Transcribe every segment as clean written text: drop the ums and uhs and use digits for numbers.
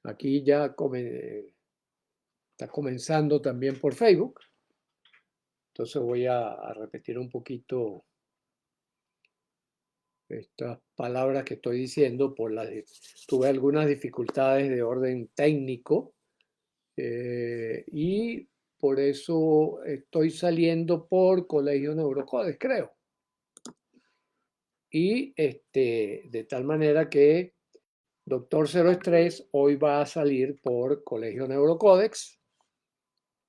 Aquí ya está comenzando también por Facebook. Entonces voy a repetir un poquito estas palabras que estoy diciendo. Tuve algunas dificultades de orden técnico y por eso estoy saliendo por Colegio Neurocodes, creo. Y de tal manera que Doctor Cero Estrés hoy va a salir por Colegio Neurocódex,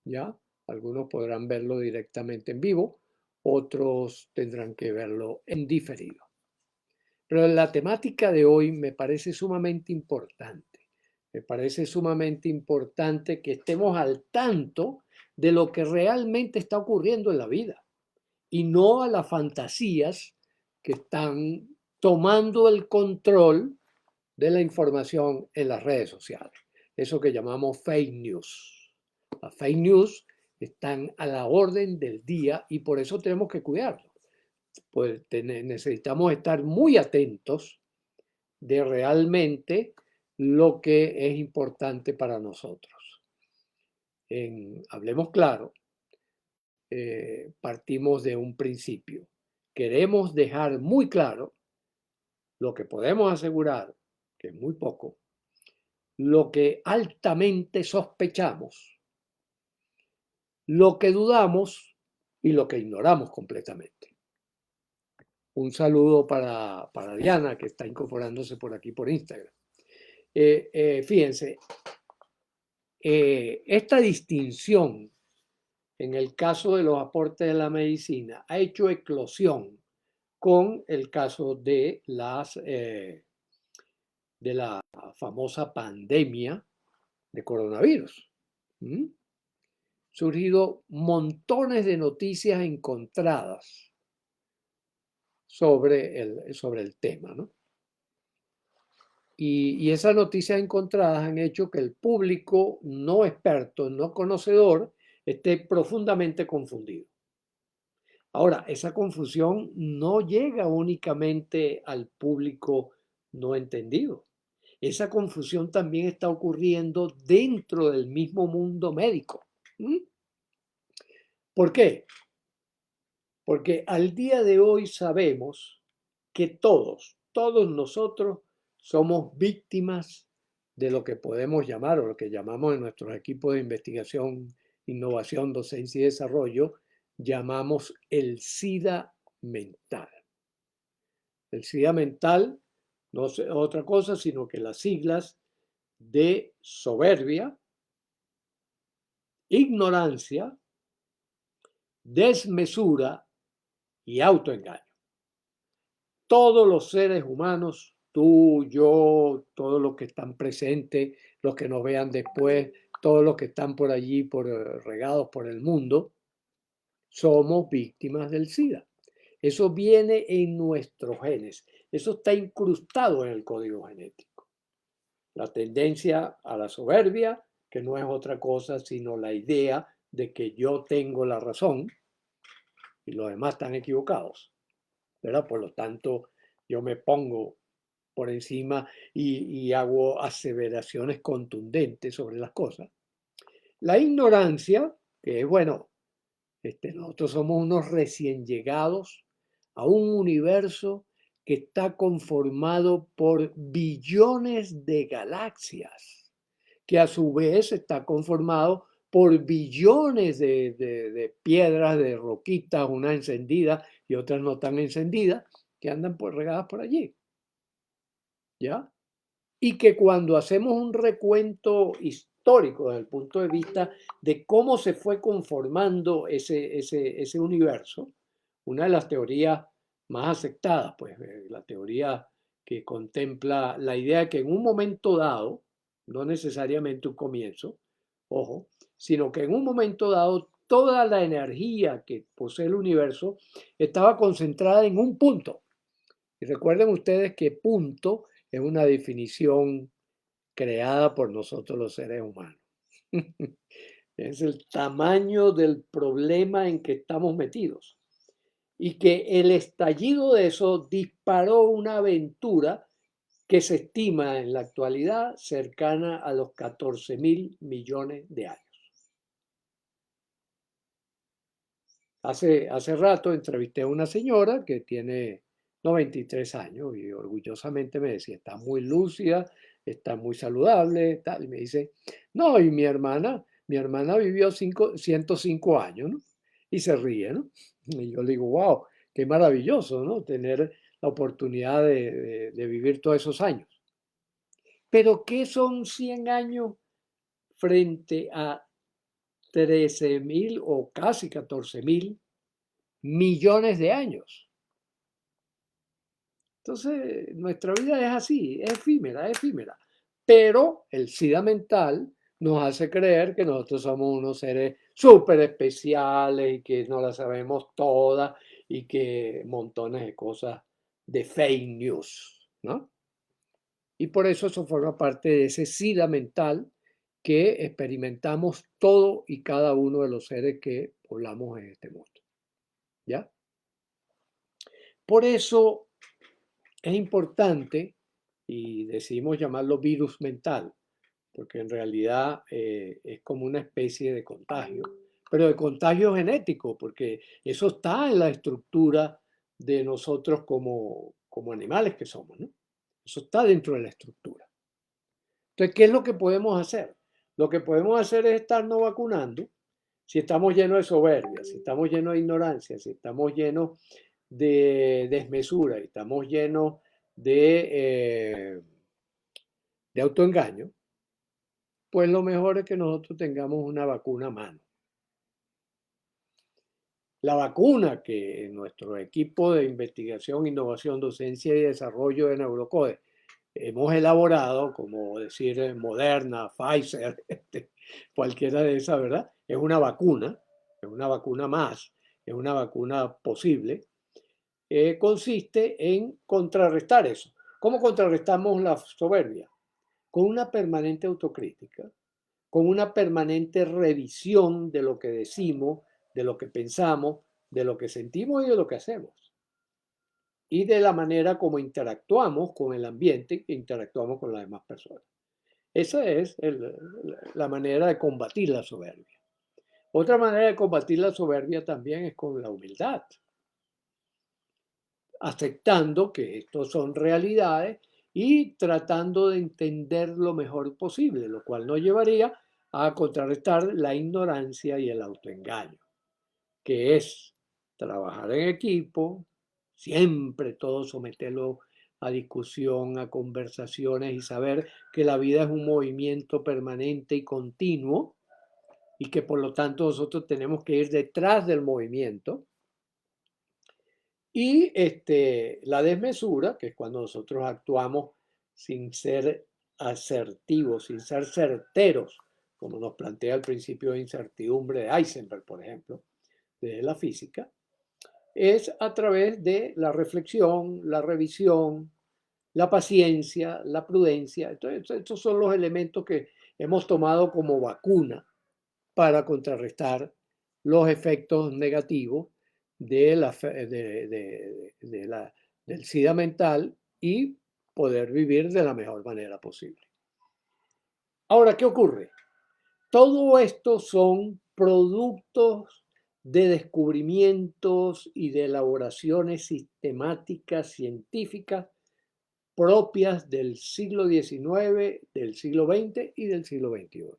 ¿ya? Algunos podrán verlo directamente en vivo, otros tendrán que verlo en diferido. Pero la temática de hoy me parece sumamente importante. Me parece sumamente importante que estemos al tanto de lo que realmente está ocurriendo en la vida y no a las fantasías que están tomando el control de la información en las redes sociales. Eso que llamamos fake news. Las fake news están a la orden del día y por eso tenemos que cuidarlo. Pues necesitamos estar muy atentos de realmente lo que es importante para nosotros. Hablemos claro, partimos de un principio. Queremos dejar muy claro lo que podemos asegurar, que es muy poco, lo que altamente sospechamos, lo que dudamos y lo que ignoramos completamente. Un saludo para Diana, que está incorporándose por aquí por Instagram. Fíjense, esta distinción en el caso de los aportes de la medicina ha hecho eclosión con el caso de la famosa pandemia de coronavirus. Surgido montones de noticias encontradas sobre el tema, ¿no? Y esas noticias encontradas han hecho que el público no experto, no conocedor, esté profundamente confundido. Ahora, esa confusión no llega únicamente al público no entendido. Esa confusión también está ocurriendo dentro del mismo mundo médico. ¿Por qué? Porque al día de hoy sabemos que todos nosotros somos víctimas de lo que podemos llamar, o lo que llamamos en nuestros equipos de investigación, innovación, docencia y desarrollo, llamamos el SIDA mental. El SIDA mental no es otra cosa sino que las siglas de soberbia, ignorancia, desmesura y autoengaño. Todos los seres humanos, tú, yo, todos los que están presentes, los que nos vean después, todos los que están por allí, regados por el mundo, somos víctimas del SIDA. Eso viene en nuestros genes. Eso está incrustado en el código genético. La tendencia a la soberbia, que no es otra cosa sino la idea de que yo tengo la razón y los demás están equivocados, ¿verdad? Por lo tanto, yo me pongo por encima y hago aseveraciones contundentes sobre las cosas. La ignorancia, que es, bueno, nosotros somos unos recién llegados a un universo que está conformado por billones de galaxias, que a su vez está conformado por billones de piedras, de roquitas, unas encendidas y otras no tan encendidas, que andan regadas por allí. ¿Ya? Y que cuando hacemos un recuento histórico desde el punto de vista de cómo se fue conformando ese universo, una de las teorías más aceptadas, pues la teoría que contempla la idea de que en un momento dado, no necesariamente un comienzo, ojo, sino que en un momento dado toda la energía que posee el universo estaba concentrada en un punto. Y recuerden ustedes que punto es una definición creada por nosotros los seres humanos. Es el tamaño del problema en que estamos metidos. Y que el estallido de eso disparó una aventura que se estima en la actualidad cercana a los 14.000 millones de años. Hace rato entrevisté a una señora que tiene 93 años y orgullosamente me decía, está muy lúcida, está muy saludable, tal. Y me dice, no, y mi hermana vivió 105 años, ¿no? Y se ríe, ¿no? Y yo le digo, wow, qué maravilloso, ¿no? Tener la oportunidad de vivir todos esos años. Pero ¿qué son 100 años frente a 13.000 o casi 14.000 millones de años? Entonces, nuestra vida es así, es efímera, es efímera. Pero el SIDA mental nos hace creer que nosotros somos unos seres súper especiales y que no las sabemos todas y que montones de cosas de fake news, ¿no? Y por eso forma parte de ese SIDA mental que experimentamos todo y cada uno de los seres que poblamos en este mundo, ¿ya? Por eso es importante, y decidimos llamarlo virus mental, porque en realidad es como una especie de contagio, pero de contagio genético, porque eso está en la estructura de nosotros como animales que somos, ¿no? Eso está dentro de la estructura. Entonces, ¿qué es lo que podemos hacer? Lo que podemos hacer es estarnos vacunando. Si estamos llenos de soberbia, si estamos llenos de ignorancia, si estamos llenos de desmesura, y estamos llenos de autoengaño, pues lo mejor es que nosotros tengamos una vacuna a mano. La vacuna que nuestro equipo de investigación, innovación, docencia y desarrollo de Neurocode hemos elaborado, como decir Moderna, Pfizer, cualquiera de esas, ¿verdad? Es una vacuna más, es una vacuna posible, consiste en contrarrestar eso. ¿Cómo contrarrestamos la soberbia? Con una permanente autocrítica, con una permanente revisión de lo que decimos, de lo que pensamos, de lo que sentimos y de lo que hacemos. Y de la manera como interactuamos con el ambiente e interactuamos con las demás personas. Esa es la manera de combatir la soberbia. Otra manera de combatir la soberbia también es con la humildad, aceptando que estos son realidades y tratando de entender lo mejor posible, lo cual nos llevaría a contrarrestar la ignorancia y el autoengaño, que es trabajar en equipo, siempre todo someterlo a discusión, a conversaciones y saber que la vida es un movimiento permanente y continuo y que por lo tanto nosotros tenemos que ir detrás del movimiento. Y la desmesura, que es cuando nosotros actuamos sin ser asertivos, sin ser certeros, como nos plantea el principio de incertidumbre de Heisenberg, por ejemplo, de la física, es a través de la reflexión, la revisión, la paciencia, la prudencia. Entonces, estos son los elementos que hemos tomado como vacuna para contrarrestar los efectos negativos de del SIDA mental y poder vivir de la mejor manera posible. Ahora, ¿qué ocurre? Todo esto son productos de descubrimientos y de elaboraciones sistemáticas científicas propias del siglo XIX, del siglo XX y del siglo XXI.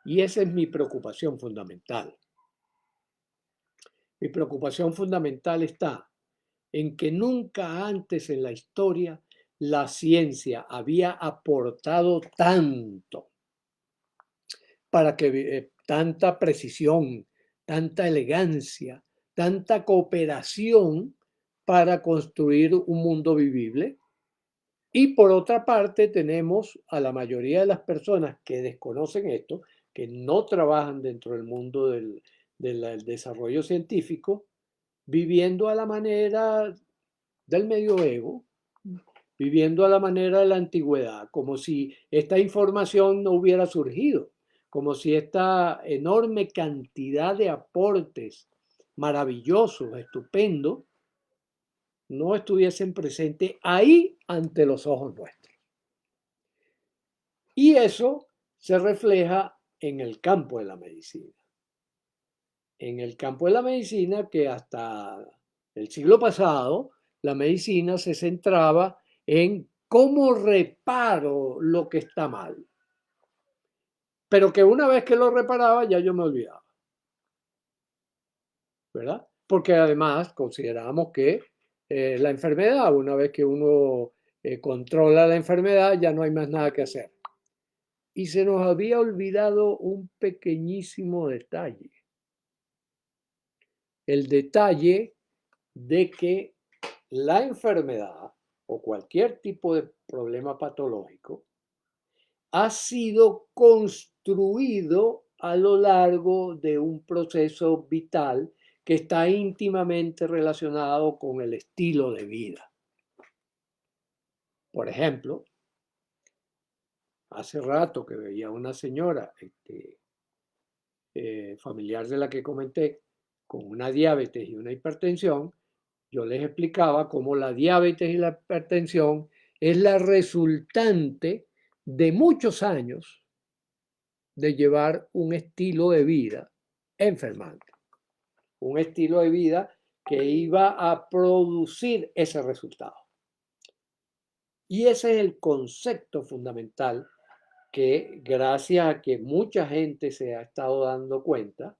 Y esa es mi preocupación fundamental. Mi preocupación fundamental está en que nunca antes en la historia la ciencia había aportado tanto para que tanta precisión, tanta elegancia, tanta cooperación para construir un mundo vivible. Y por otra parte tenemos a la mayoría de las personas que desconocen esto, que no trabajan dentro del mundo del desarrollo científico, viviendo a la manera del medioevo, viviendo a la manera de la antigüedad, como si esta información no hubiera surgido, como si esta enorme cantidad de aportes maravillosos, estupendos, no estuviesen presentes ahí ante los ojos nuestros. Y eso se refleja en el campo de la medicina. En el campo de la medicina que hasta el siglo pasado, la medicina se centraba en cómo reparo lo que está mal. Pero que una vez que lo reparaba ya yo me olvidaba, ¿verdad? Porque además considerábamos que la enfermedad, una vez que uno controla la enfermedad, ya no hay más nada que hacer. Y se nos había olvidado un pequeñísimo detalle. El detalle de que la enfermedad o cualquier tipo de problema patológico ha sido construido a lo largo de un proceso vital que está íntimamente relacionado con el estilo de vida. Por ejemplo, hace rato que veía una señora, familiar de la que comenté, con una diabetes y una hipertensión, yo les explicaba cómo la diabetes y la hipertensión es la resultante de muchos años de llevar un estilo de vida enfermante, un estilo de vida que iba a producir ese resultado. Y ese es el concepto fundamental que, gracias a que mucha gente se ha estado dando cuenta,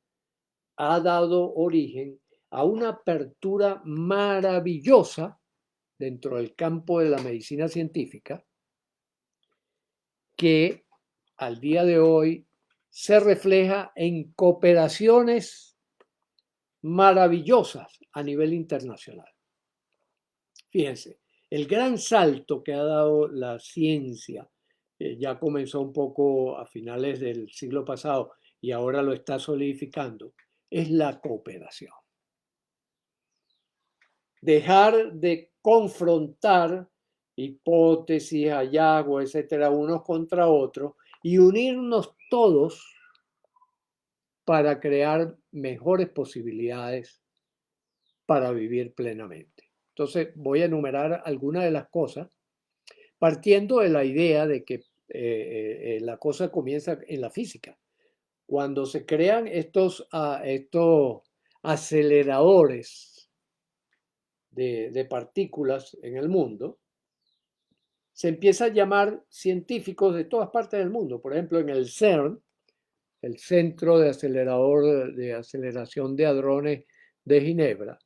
ha dado origen a una apertura maravillosa dentro del campo de la medicina científica que al día de hoy se refleja en cooperaciones maravillosas a nivel internacional. Fíjense, el gran salto que ha dado la ciencia, ya comenzó un poco a finales del siglo pasado y ahora lo está solidificando, es la cooperación. Dejar de confrontar hipótesis, hallazgos, etcétera, unos contra otros y unirnos todos para crear mejores posibilidades para vivir plenamente. Entonces, voy a enumerar algunas de las cosas, partiendo de la idea de que la cosa comienza en la física. Cuando se crean estos aceleradores de partículas en el mundo, se empieza a llamar científicos de todas partes del mundo. Por ejemplo, en el CERN, el Centro de Aceleración de Hadrones de Ginebra,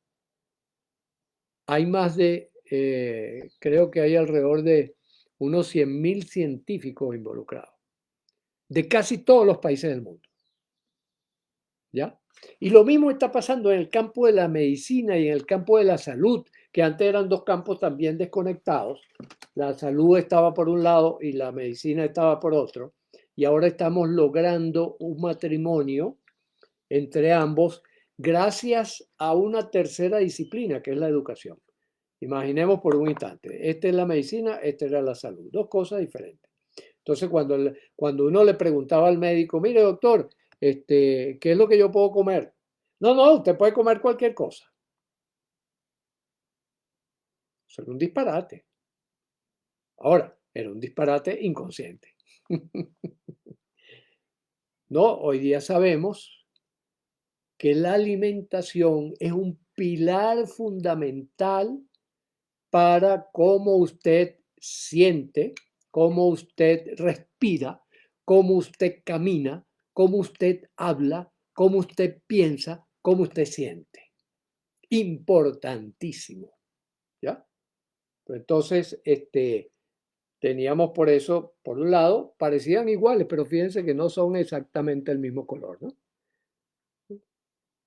hay más de, creo que hay alrededor de unos 100.000 científicos involucrados, de casi todos los países del mundo. ¿Ya? Y lo mismo está pasando en el campo de la medicina y en el campo de la salud, que antes eran dos campos también desconectados. La salud estaba por un lado y la medicina estaba por otro. Y ahora estamos logrando un matrimonio entre ambos gracias a una tercera disciplina, que es la educación. Imaginemos por un instante, esta es la medicina, esta era la salud, dos cosas diferentes. Entonces, cuando uno le preguntaba al médico, mire doctor, ¿qué es lo que yo puedo comer? No, usted puede comer cualquier cosa. Eso era un disparate. Ahora, era un disparate inconsciente. No, hoy día sabemos que la alimentación es un pilar fundamental para cómo usted siente, cómo usted respira, cómo usted camina, cómo usted habla, cómo usted piensa, cómo usted siente. Importantísimo, ¿ya? Entonces, teníamos por eso, por un lado, parecían iguales, pero fíjense que no son exactamente el mismo color, ¿no?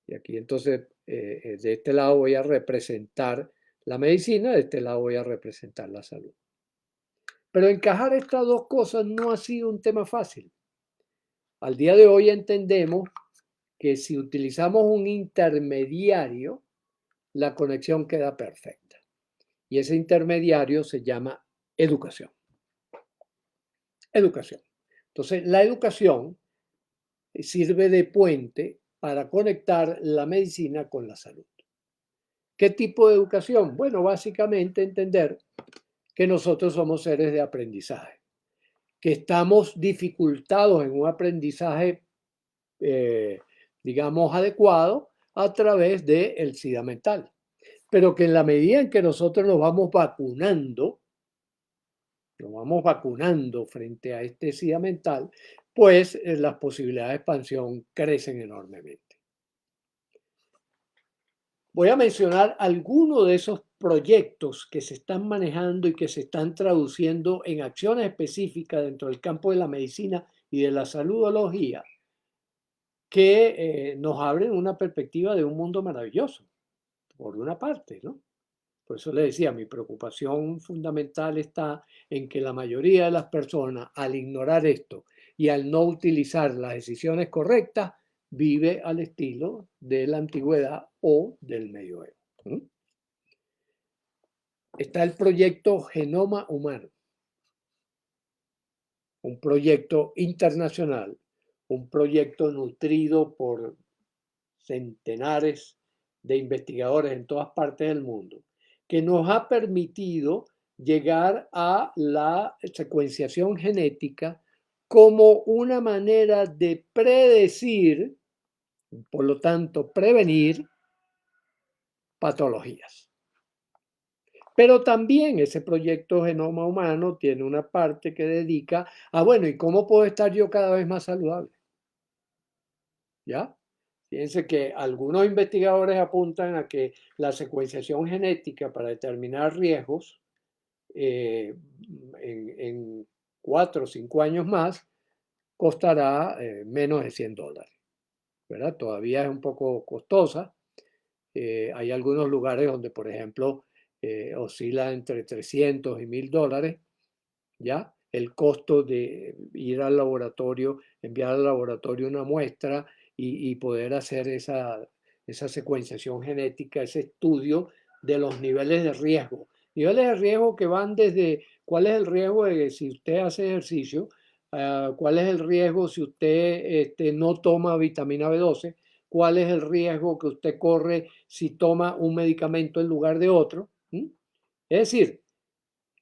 Y aquí entonces, de este lado voy a representar la medicina, de este lado voy a representar la salud. Pero encajar estas dos cosas no ha sido un tema fácil. Al día de hoy entendemos que si utilizamos un intermediario, la conexión queda perfecta. Y ese intermediario se llama educación. Educación. Entonces, la educación sirve de puente para conectar la medicina con la salud. ¿Qué tipo de educación? Bueno, básicamente entender que nosotros somos seres de aprendizaje, que estamos dificultados en un aprendizaje, eh, digamos, adecuado a través del SIDA mental, pero que en la medida en que nosotros nos vamos vacunando frente a este SIDA mental, pues las posibilidades de expansión crecen enormemente. Voy a mencionar algunos de esos proyectos que se están manejando y que se están traduciendo en acciones específicas dentro del campo de la medicina y de la saludología que nos abren una perspectiva de un mundo maravilloso, por una parte, ¿no? Por eso le decía, mi preocupación fundamental está en que la mayoría de las personas, al ignorar esto y al no utilizar las decisiones correctas, vive al estilo de la antigüedad o del medioevo. Está el proyecto Genoma Humano, un proyecto internacional, un proyecto nutrido por centenares de investigadores en todas partes del mundo, que nos ha permitido llegar a la secuenciación genética como una manera de predecir, por lo tanto, prevenir patologías. Pero también ese proyecto Genoma Humano tiene una parte que dedica a, bueno, ¿y cómo puedo estar yo cada vez más saludable? ¿Ya? Fíjense que algunos investigadores apuntan a que la secuenciación genética para determinar riesgos en 4 o 5 años más costará menos de $100, ¿verdad? Todavía es un poco costosa. Hay algunos lugares donde, por ejemplo, oscila entre 300 y $1,000, ¿ya? El costo de ir al laboratorio, enviar al laboratorio una muestra y poder hacer esa secuenciación genética, ese estudio de los niveles de riesgo. Niveles de riesgo que van desde cuál es el riesgo de si usted hace ejercicio, cuál es el riesgo si usted no toma vitamina B12, cuál es el riesgo que usted corre si toma un medicamento en lugar de otro. Es decir,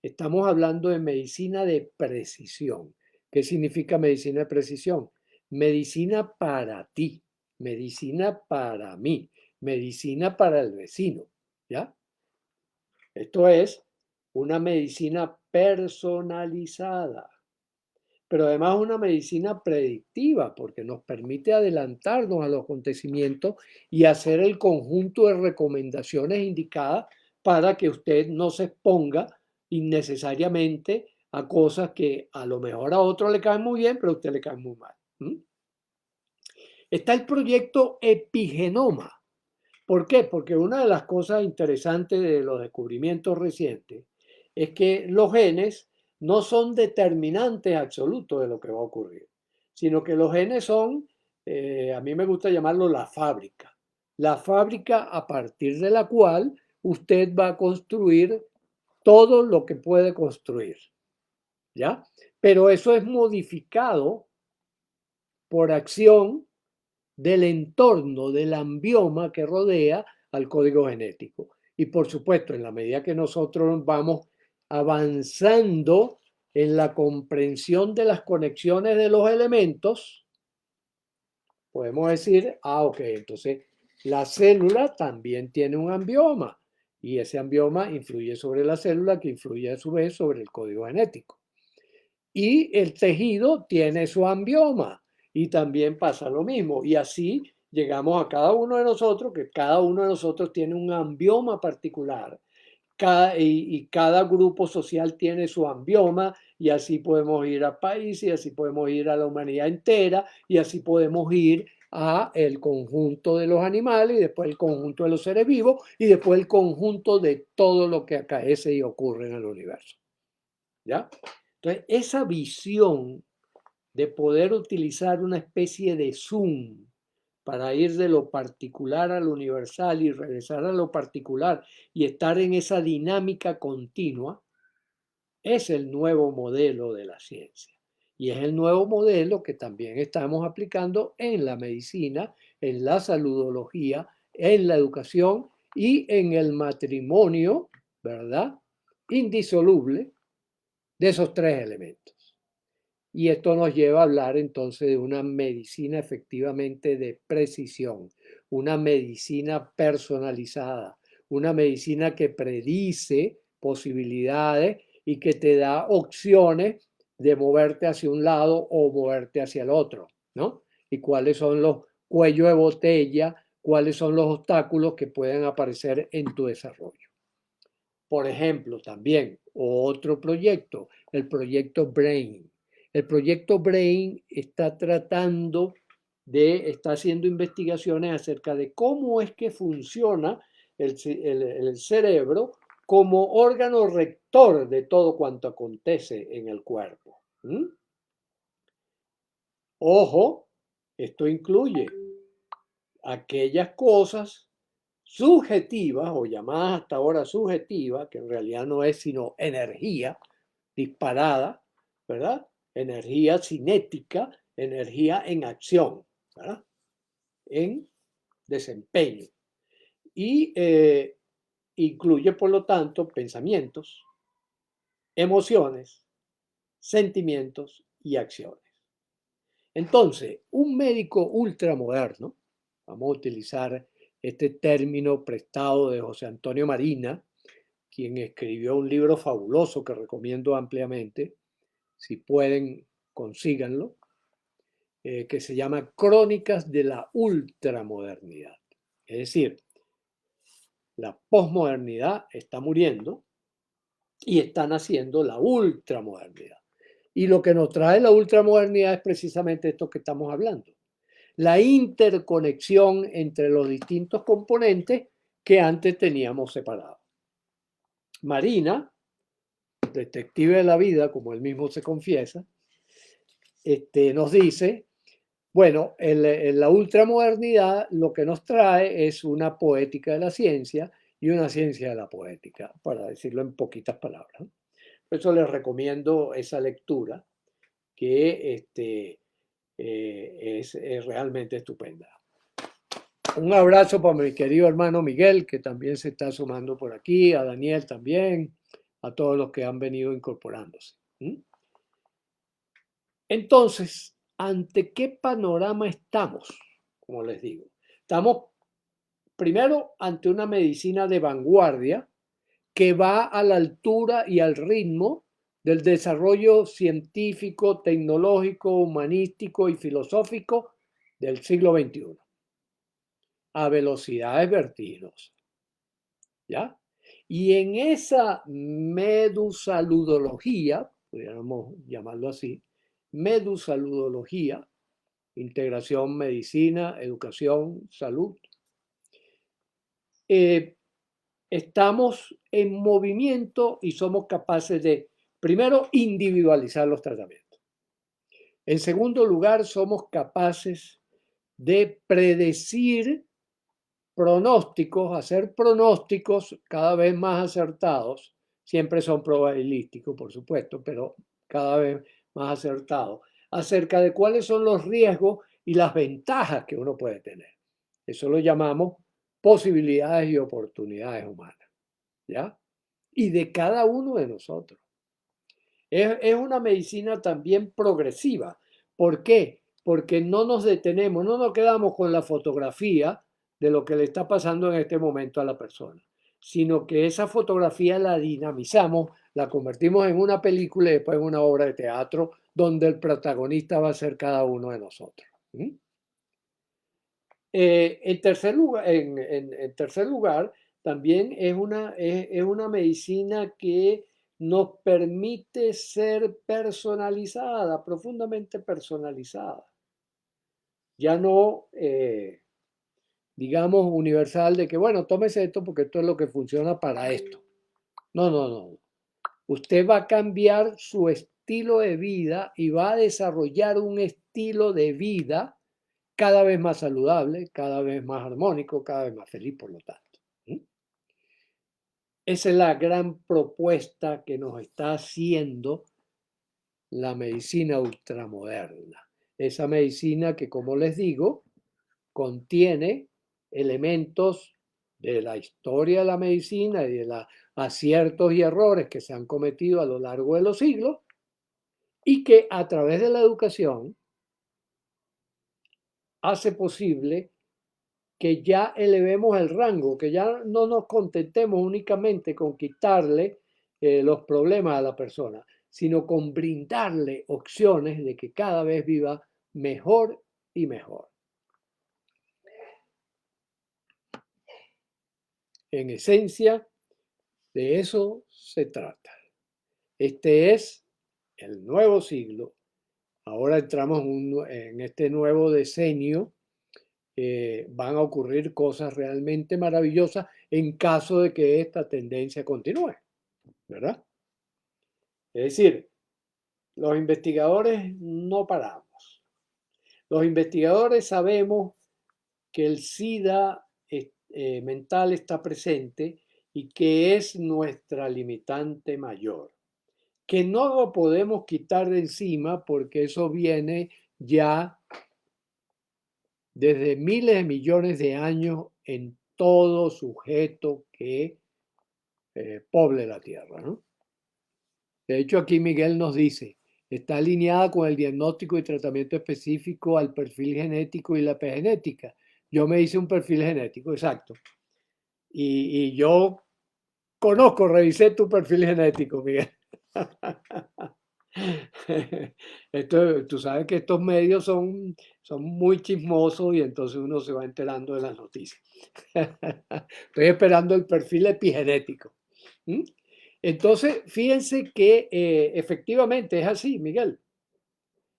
estamos hablando de medicina de precisión. ¿Qué significa medicina de precisión? Medicina para ti, medicina para mí, medicina para el vecino, ¿ya? Esto es una medicina personalizada, pero además una medicina predictiva, porque nos permite adelantarnos a los acontecimientos y hacer el conjunto de recomendaciones indicadas para que usted no se exponga innecesariamente a cosas que a lo mejor a otro le caen muy bien, pero a usted le caen muy mal. Está el proyecto Epigenoma. ¿Por qué? Porque una de las cosas interesantes de los descubrimientos recientes es que los genes no son determinantes absolutos de lo que va a ocurrir, sino que los genes son, a mí me gusta llamarlo la fábrica a partir de la cual usted va a construir todo lo que puede construir, ¿ya? Pero eso es modificado por acción del entorno, del ambioma que rodea al código genético. Y por supuesto, en la medida que nosotros vamos avanzando en la comprensión de las conexiones de los elementos, podemos decir, ok, entonces la célula también tiene un ambioma y ese ambioma influye sobre la célula que influye a su vez sobre el código genético. Y el tejido tiene su ambioma y también pasa lo mismo. Y así llegamos a cada uno de nosotros, que cada uno de nosotros tiene un ambioma particular. Y cada grupo social tiene su ambioma y así podemos ir a países, y así podemos ir a la humanidad entera y así podemos ir a el conjunto de los animales y después el conjunto de los seres vivos y después el conjunto de todo lo que acaece y ocurre en el universo. ¿Ya? Entonces, esa visión de poder utilizar una especie de zoom para ir de lo particular a lo universal y regresar a lo particular y estar en esa dinámica continua, es el nuevo modelo de la ciencia. Y es el nuevo modelo que también estamos aplicando en la medicina, en la saludología, en la educación y en el matrimonio, ¿verdad? Indisoluble de esos tres elementos. Y esto nos lleva a hablar entonces de una medicina efectivamente de precisión, una medicina personalizada, una medicina que predice posibilidades y que te da opciones de moverte hacia un lado o moverte hacia el otro, ¿no? Y cuáles son los cuellos de botella, cuáles son los obstáculos que pueden aparecer en tu desarrollo. Por ejemplo, también otro proyecto, el proyecto Brain. El proyecto Brain está está haciendo investigaciones acerca de cómo es que funciona el cerebro como órgano rector de todo cuanto acontece en el cuerpo. ¿Mm? Ojo, esto incluye aquellas cosas subjetivas o llamadas hasta ahora subjetivas, que en realidad no es sino energía disparada, ¿verdad? Energía cinética, energía en acción, ¿verdad? En desempeño. Y incluye, por lo tanto, pensamientos, emociones, sentimientos y acciones. Entonces, un médico ultramoderno, vamos a utilizar este término prestado de José Antonio Marina, quien escribió un libro fabuloso que recomiendo ampliamente, si pueden, consíganlo, que se llama Crónicas de la Ultramodernidad. Es decir, la posmodernidad está muriendo y está naciendo la ultramodernidad. Y lo que nos trae la ultramodernidad es precisamente esto que estamos hablando. La interconexión entre los distintos componentes que antes teníamos separados. Marina, detective de la vida, como él mismo se confiesa, nos dice, bueno, la ultramodernidad lo que nos trae es una poética de la ciencia y una ciencia de la poética, para decirlo en poquitas palabras. Por eso les recomiendo esa lectura, que es realmente estupenda. Un abrazo para mi querido hermano Miguel, que también se está sumando por aquí, a Daniel también, a todos los que han venido incorporándose. Entonces, ¿ante qué panorama estamos? Como les digo, estamos primero ante una medicina de vanguardia que va a la altura y al ritmo del desarrollo científico, tecnológico, humanístico y filosófico del siglo XXI, a velocidades vertiginosas. ¿Ya? Y en esa medusaludología, pudiéramos llamarlo así, medusaludología, integración, medicina, educación, salud, estamos en movimiento y somos capaces de, primero, individualizar los tratamientos. En segundo lugar, somos capaces de predecir pronósticos, hacer pronósticos cada vez más acertados. Siempre son probabilísticos, por supuesto, pero cada vez más acertados, acerca de cuáles son los riesgos y las ventajas que uno puede tener. Eso lo llamamos posibilidades y oportunidades humanas, ¿ya? Y de cada uno de nosotros. Es una medicina también progresiva. ¿Por qué? Porque no nos detenemos, no nos quedamos con la fotografía de lo que le está pasando en este momento a la persona, sino que esa fotografía la dinamizamos, la convertimos en una película y después en una obra de teatro donde el protagonista va a ser cada uno de nosotros. En tercer lugar, también es una medicina que nos permite ser personalizada, profundamente personalizada. Ya no, digamos, universal de que, bueno, tómese esto porque esto es lo que funciona para esto. No, no, no. Usted va a cambiar su estilo de vida y va a desarrollar un estilo de vida cada vez más saludable, cada vez más armónico, cada vez más feliz, por lo tanto. Esa es la gran propuesta que nos está haciendo la medicina ultramoderna. Esa medicina que, como les digo, contiene elementos de la historia de la medicina y de los aciertos y errores que se han cometido a lo largo de los siglos, y que a través de la educación hace posible que ya elevemos el rango, que ya no nos contentemos únicamente con quitarle los problemas a la persona, sino con brindarle opciones de que cada vez viva mejor y mejor. En esencia, de eso se trata. Este es el nuevo siglo. Ahora entramos en este nuevo decenio. Van a ocurrir cosas realmente maravillosas en caso de que esta tendencia continúe, ¿verdad? Es decir, los investigadores no paramos. Los investigadores sabemos que el SIDA mental está presente y que es nuestra limitante mayor, que no lo podemos quitar de encima porque eso viene ya desde miles de millones de años en todo sujeto que poble la Tierra, ¿no? De hecho, aquí Miguel nos dice, está alineada con el diagnóstico y tratamiento específico al perfil genético y la epigenética. Yo me hice un perfil genético, exacto. Y yo conozco, revisé tu perfil genético, Miguel. Tú sabes que estos medios son muy chismosos y entonces uno se va enterando de las noticias. Estoy esperando el perfil epigenético. ¿Mm? Entonces, fíjense que efectivamente es así, Miguel.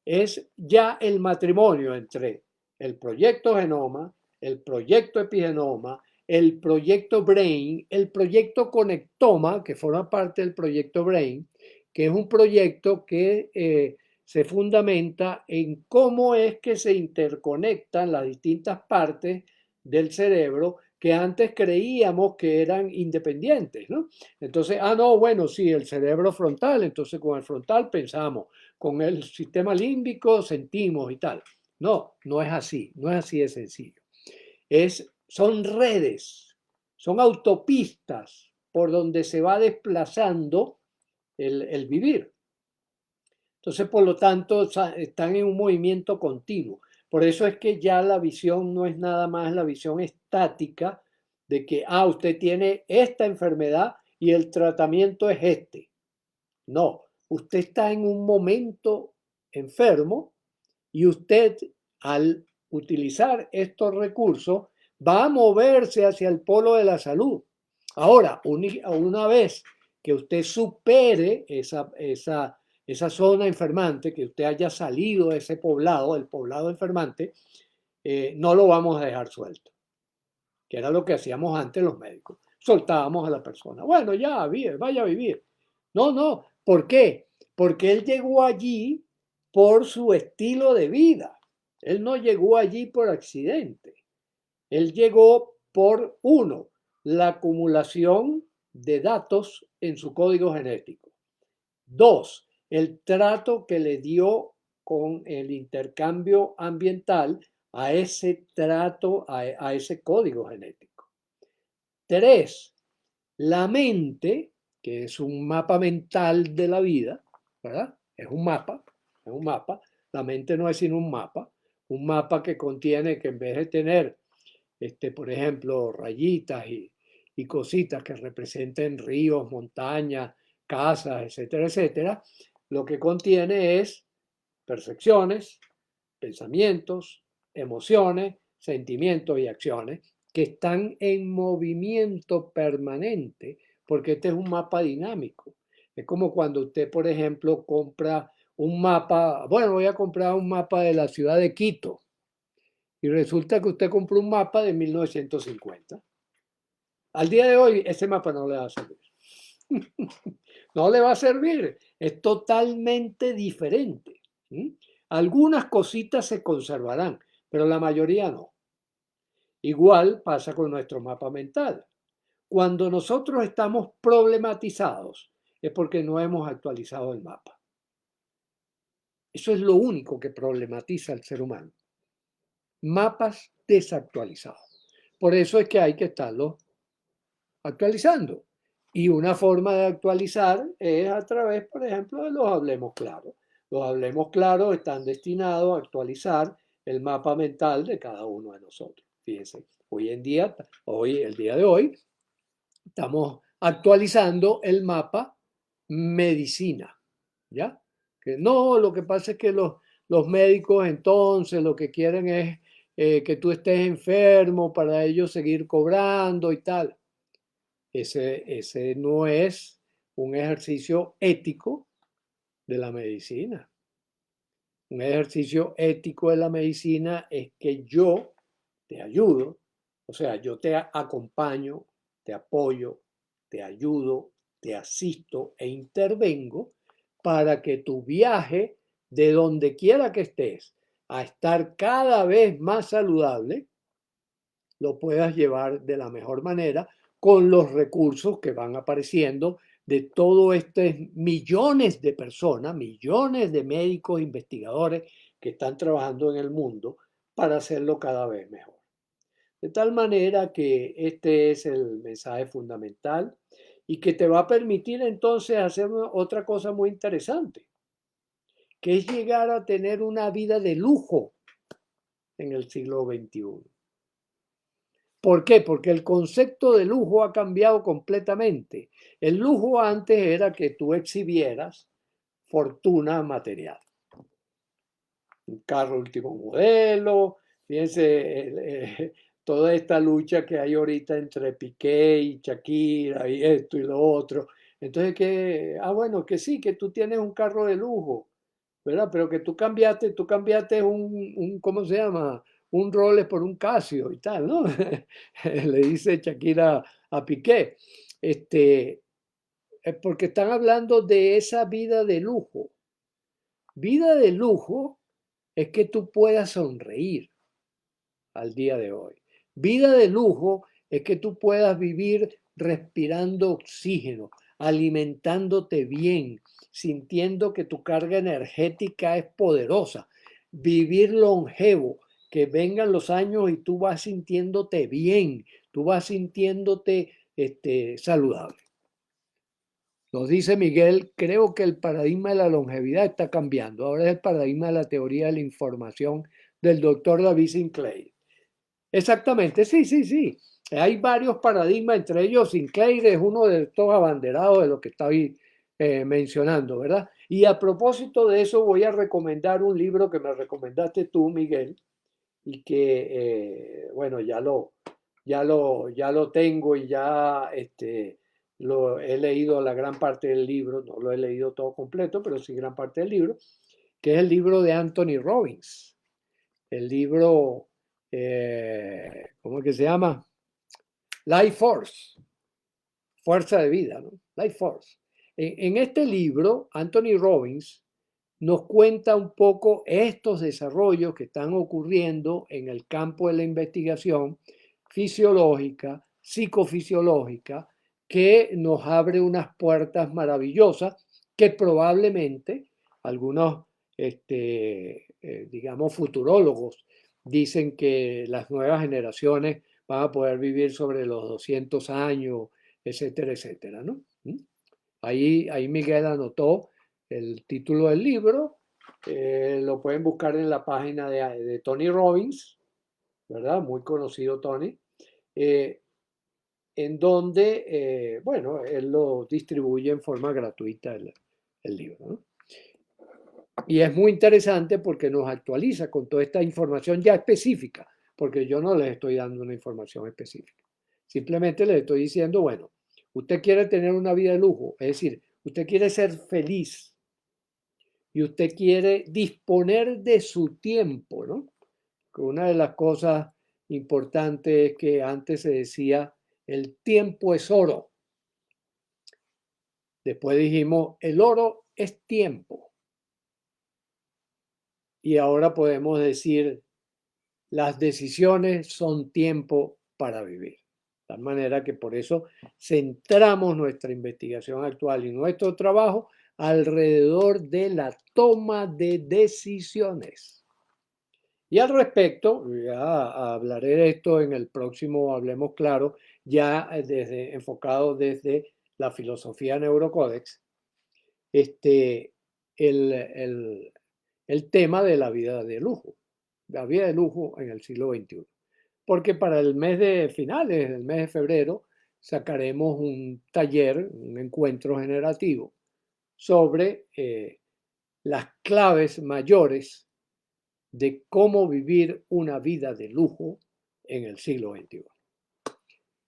Es ya el matrimonio entre el proyecto Genoma, el proyecto Epigenoma, el proyecto Brain, el proyecto Conectoma, que forma parte del proyecto Brain, que es un proyecto que se fundamenta en cómo es que se interconectan las distintas partes del cerebro que antes creíamos que eran independientes, ¿no? Entonces, no, bueno, sí, el cerebro frontal, entonces con el frontal pensamos, con el sistema límbico sentimos y tal. No, no es así, no es así de sencillo. Son redes, son autopistas por donde se va desplazando el vivir. Entonces, por lo tanto, están en un movimiento continuo. Por eso es que ya la visión no es nada más la visión estática de que, usted tiene esta enfermedad y el tratamiento es este. No, usted está en un momento enfermo y usted, al utilizar estos recursos, va a moverse hacia el polo de la salud. Ahora, una vez que usted supere esa zona enfermante, que usted haya salido de ese poblado, el poblado enfermante, no lo vamos a dejar suelto, que era lo que hacíamos antes los médicos. Soltábamos a la persona. Bueno, ya, vaya a vivir. No, no. ¿Por qué? Porque él llegó allí por su estilo de vida. Él no llegó allí por accidente. Él llegó por, uno, la acumulación de datos en su código genético. Dos, el trato que le dio con el intercambio ambiental a ese trato, a ese código genético. Tres, la mente, que es un mapa mental de la vida, ¿verdad? Es un mapa, es un mapa. La mente no es sino un mapa que contiene que en vez de tener, por ejemplo, rayitas y cositas que representen ríos, montañas, casas, etcétera, etcétera, lo que contiene es percepciones, pensamientos, emociones, sentimientos y acciones que están en movimiento permanente, porque este es un mapa dinámico. Es como cuando usted, por ejemplo, compra un mapa, bueno, voy a comprar un mapa de la ciudad de Quito, y resulta que usted compró un mapa de 1950. Al día de hoy, ese mapa no le va a servir. No le va a servir. Es totalmente diferente. Algunas cositas se conservarán, pero la mayoría no. Igual pasa con nuestro mapa mental. Cuando nosotros estamos problematizados es porque no hemos actualizado el mapa. Eso es lo único que problematiza al ser humano. Mapas desactualizados. Por eso es que hay que estarlos actualizando. Y una forma de actualizar es a través, por ejemplo, de los Hablemos Claro. Los Hablemos Claro están destinados a actualizar el mapa mental de cada uno de nosotros. Fíjense, hoy en día, el día de hoy, estamos actualizando el mapa medicina, ¿ya? Que no, lo que pasa es que los médicos entonces lo que quieren es que tú estés enfermo para ellos seguir cobrando y tal. Ese no es un ejercicio ético de la medicina. Un ejercicio ético de la medicina es que yo te ayudo, o sea, yo te acompaño, te apoyo, te ayudo, te asisto e intervengo para que tu viaje de donde quiera que estés a estar cada vez más saludable, lo puedas llevar de la mejor manera con los recursos que van apareciendo de todos estos millones de personas, millones de médicos, investigadores que están trabajando en el mundo para hacerlo cada vez mejor. De tal manera que este es el mensaje fundamental y que te va a permitir entonces hacer otra cosa muy interesante, que es llegar a tener una vida de lujo en el siglo XXI. ¿Por qué? Porque el concepto de lujo ha cambiado completamente. El lujo antes era que tú exhibieras fortuna material. Un carro último modelo, fíjense, toda esta lucha que hay ahorita entre Piqué y Shakira y esto y lo otro. Entonces, bueno, que sí, que tú tienes un carro de lujo, ¿verdad? Pero que tú cambiaste ¿cómo se llama? Un Rolex por un Casio y tal, ¿no? Le dice Shakira a Piqué. Porque están hablando de esa vida de lujo. Vida de lujo es que tú puedas sonreír al día de hoy. Vida de lujo es que tú puedas vivir respirando oxígeno, alimentándote bien, sintiendo que tu carga energética es poderosa. Vivir longevo, que vengan los años y tú vas sintiéndote bien, tú vas sintiéndote saludable. Nos dice Miguel, creo que el paradigma de la longevidad está cambiando. Ahora es el paradigma de la teoría de la información del doctor David Sinclair. Exactamente, sí, sí, sí. Hay varios paradigmas, entre ellos Sinclair es uno de estos abanderados de lo que estoy mencionando, ¿verdad? Y a propósito de eso voy a recomendar un libro que me recomendaste tú, Miguel, y que, bueno, ya lo tengo y ya lo he leído la gran parte del libro, no lo he leído todo completo, pero sí gran parte del libro, que es el libro de Anthony Robbins. El libro, ¿cómo es que se llama? Life Force, Fuerza de Vida, ¿no? Life Force. En este libro, Anthony Robbins nos cuenta un poco estos desarrollos que están ocurriendo en el campo de la investigación fisiológica, psicofisiológica, que nos abre unas puertas maravillosas que probablemente algunos, digamos, futurólogos dicen que las nuevas generaciones van a poder vivir sobre los 200 años, etcétera, etcétera, ¿no? Ahí Miguel anotó el título del libro, lo pueden buscar en la página de Tony Robbins, ¿verdad? Muy conocido Tony, en donde, bueno, él lo distribuye en forma gratuita el libro, ¿no? Y es muy interesante porque nos actualiza con toda esta información ya específica, porque yo no les estoy dando una información específica. Simplemente les estoy diciendo, bueno, usted quiere tener una vida de lujo, es decir, usted quiere ser feliz y usted quiere disponer de su tiempo, ¿no? Una de las cosas importantes es que antes se decía, el tiempo es oro. Después dijimos, el oro es tiempo. Y ahora podemos decir, las decisiones son tiempo para vivir. De tal manera que por eso centramos nuestra investigación actual y nuestro trabajo alrededor de la toma de decisiones. Y al respecto, ya hablaré de esto en el próximo Hablemos Claro, ya enfocado desde la filosofía Neurocódex, el, el, el tema de la vida de lujo, la vida de lujo en el siglo XXI. Porque para el mes de finales, el mes de febrero, sacaremos un taller, un encuentro generativo sobre las claves mayores de cómo vivir una vida de lujo en el siglo XXI.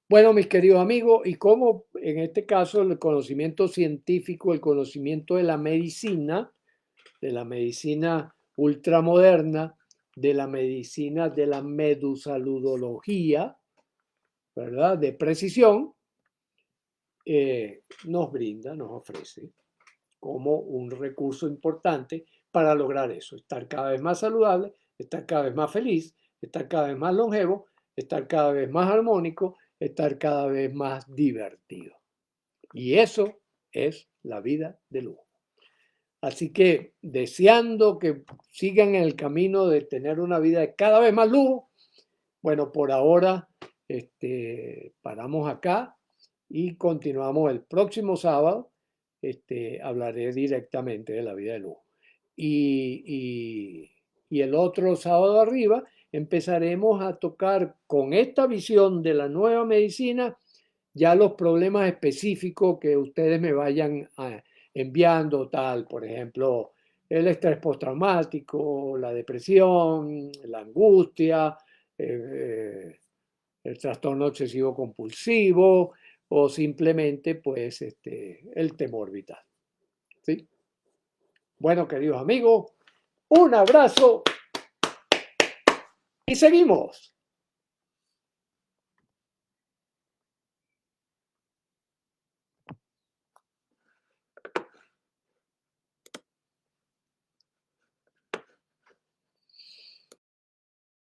Bueno, mis queridos amigos, y cómo en este caso el conocimiento científico, el conocimiento de la medicina ultramoderna, de la medicina de la medusaludología, ¿verdad? De precisión, nos ofrece como un recurso importante para lograr eso, estar cada vez más saludable, estar cada vez más feliz, estar cada vez más longevo, estar cada vez más armónico, estar cada vez más divertido. Y eso es la vida de lujo. Así que deseando que sigan en el camino de tener una vida de cada vez más lujo, bueno, por ahora paramos acá y continuamos el próximo sábado. Hablaré directamente de la vida de lujo. Y el otro sábado arriba empezaremos a tocar con esta visión de la nueva medicina ya los problemas específicos que ustedes me vayan enviando, tal, por ejemplo, el estrés postraumático, la depresión, la angustia, el trastorno obsesivo compulsivo o simplemente pues el temor vital. ¿Sí? Bueno, queridos amigos, un abrazo y seguimos.